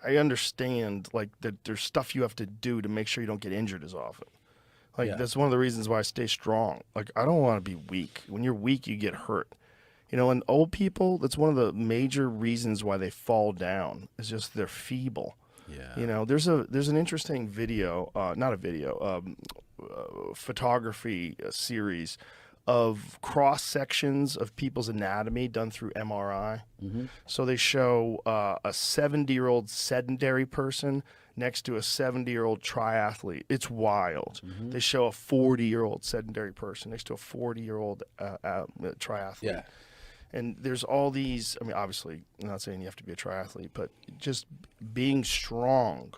I understand like that there's stuff you have to do to make sure you don't get injured as often. Like that's one of the reasons why I stay strong. Like I don't want to be weak. When you're weak, you get hurt. You know, and old people, that's one of the major reasons why they fall down. Is just they're feeble. Yeah. You know, there's an interesting video, not a video, photography series of cross sections of people's anatomy done through MRI. So they show a 70-year-old sedentary person next to a 70-year-old triathlete. It's wild. They show a 40-year-old sedentary person next to a 40-year-old triathlete. Yeah. And there's all these, I mean, obviously, I'm not saying you have to be a triathlete, but just being strong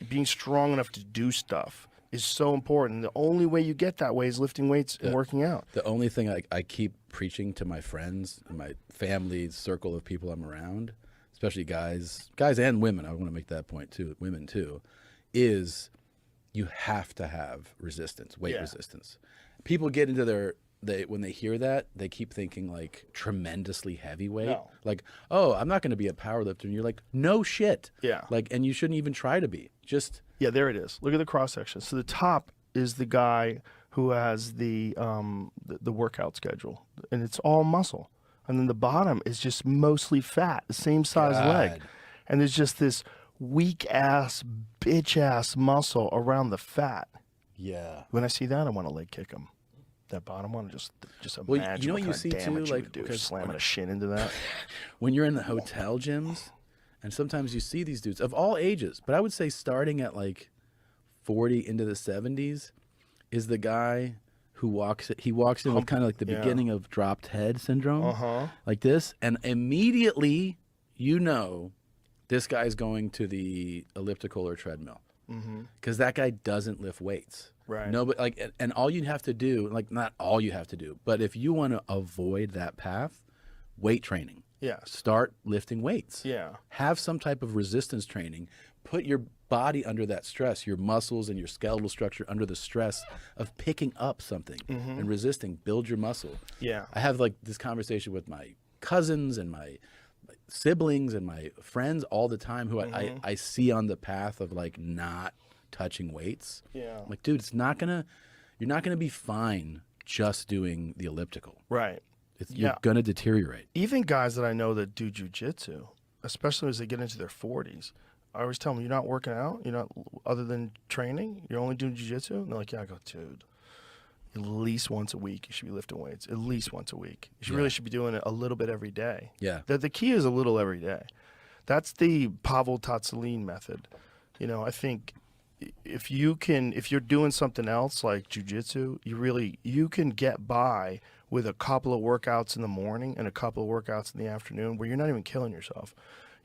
enough to do stuff is so important. The only way you get that way is lifting weights and working out. The only thing I keep preaching to my friends and my family circle of people I'm around, especially guys and women, I want to make that point too, women too, is you have to have resistance, weight resistance. People get into when they hear that, they keep thinking like tremendously heavyweight. No. Like, oh, I'm not going to be a power lifter. And you're like, no shit. Yeah. Like, and you shouldn't even try to be. Just. Yeah, there it is. Look at the cross section. So the top is the guy who has the workout schedule, and it's all muscle. And then the bottom is just mostly fat, the same size leg. And there's just this weak ass, bitch ass muscle around the fat. Yeah. When I see that, I want to leg kick him. That bottom one, just Well, imagine you know what what you kind see of too, damage you like would do, because slamming a shin into that. when you're in the hotel gyms, and sometimes you see these dudes of all ages, but I would say starting at like 40 into the 70s is the guy who walks in with kind of like the beginning of dropped head syndrome, like this, and immediately you know this guy's going to the elliptical or treadmill because that guy doesn't lift weights. Right. No, but like, and all you have to do, like not all you have to do, but if you want to avoid that path, weight training. Yes. Start lifting weights. Yeah. Have some type of resistance training. Put your body under that stress, your muscles and your skeletal structure under the stress of picking up something and resisting. Build your muscle. Yeah. I have like this conversation with my cousins and my siblings and my friends all the time who I see on the path of like not touching weights. Yeah. I'm like, dude, you're not gonna be fine just doing the elliptical. Right. You're gonna deteriorate. Even guys that I know that do jujitsu, especially as they get into their 40s, I always tell them, "You're not working out. You're not, other than training. You're only doing jujitsu." And they're like, "Yeah." I go, "Dude, at least once a week you should be lifting weights. At least once a week. You really should be doing it a little bit every day." Yeah. The key is a little every day. That's the Pavel Tsatsouline method. You know, I think if you're doing something else like jujitsu, you can get by with a couple of workouts in the morning and a couple of workouts in the afternoon where you're not even killing yourself.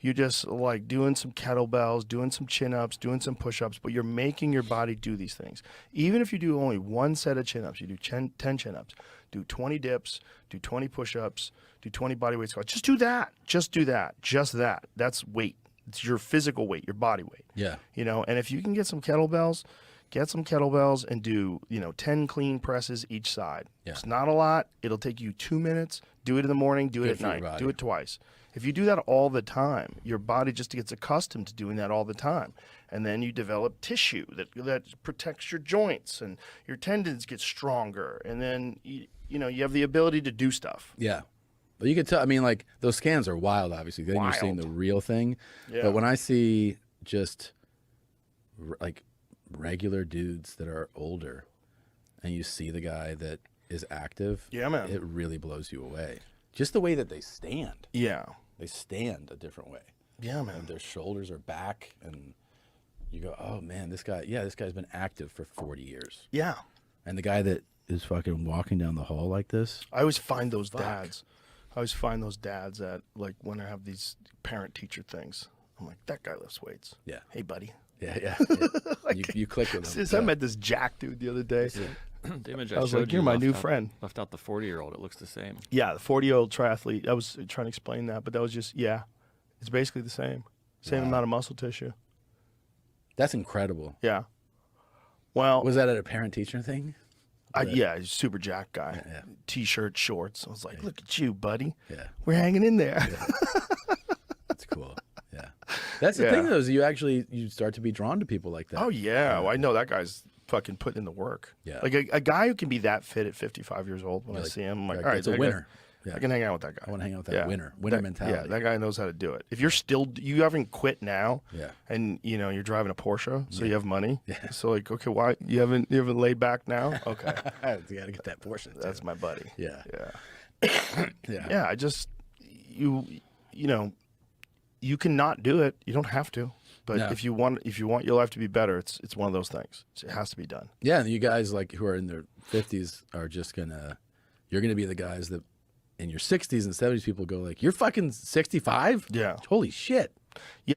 You're just like doing some kettlebells, doing some chin-ups, doing some push-ups, but you're making your body do these things. Even if you do only one set of chin-ups, you do 10 chin-ups, do 20 dips, do 20 push-ups, do 20 bodyweight squats. Just do that. Just do that. Just that. That's weight. It's your physical weight, your body weight. Yeah. You know, and if you can get some kettlebells and do, 10 clean presses each side. Yeah. It's not a lot. It'll take you 2 minutes. Do it in the morning, do it at night. Do it twice. If you do that all the time, your body just gets accustomed to doing that all the time. And then you develop tissue that protects your joints and your tendons get stronger. And then, you have the ability to do stuff. Yeah. But you can tell, I mean, like, those scans are wild, obviously. Then you're seeing the real thing. Yeah. But when I see just, like, regular dudes that are older, and you see the guy that is active, Yeah, man. it really blows you away. Just the way that they stand. Yeah. They stand a different way. Yeah, man. And their shoulders are back, and you go, oh, man, this guy's been active for 40 years. Yeah. And the guy that is fucking walking down the hall like this. I always find those dads. That, like, when I have these parent-teacher things, I'm like, that guy lifts weights. Yeah. Hey, buddy. Yeah. Like, you click with him. I met this Jack dude the other day. The image I was like, you're my new friend. Left out the 40-year-old. It looks the same. Yeah, the 40-year-old triathlete. I was trying to explain that, but that was just, it's basically the same. Same amount of muscle tissue. That's incredible. Yeah. Well, Was that at a parent-teacher thing? yeah, he's a super Jack guy. Yeah. T-shirt, shorts. I was like, look at you, buddy. Yeah. We're hanging in there. That's cool. Yeah. That's the Yeah. thing, though, is you start to be drawn to people like that. Oh yeah, well, I know that guy's fucking putting in the work. Yeah. Like a guy who can be that fit at 55 years old. When I like- see him, I'm like, like, all right, it's a that guy- winner. Yeah. I can hang out with that guy. I want to hang out with that Yeah. winner That- mentality. Yeah, that guy knows how to do it. If you're still, you haven't quit now, Yeah. and you're driving a Porsche, so you have money. Yeah. So like, okay, why you haven't laid back now? Okay, You got to get that portion. that's my buddy. Yeah. Yeah, Yeah. yeah. I just you you can not do it. You don't have to. But No. if you want your life to be better, it's one of those things. It has to be done. Yeah, and you guys like who are in their 50s are you're gonna be the guys that in your 60s and 70s people go like, you're fucking 65? Yeah. Holy shit. Yeah,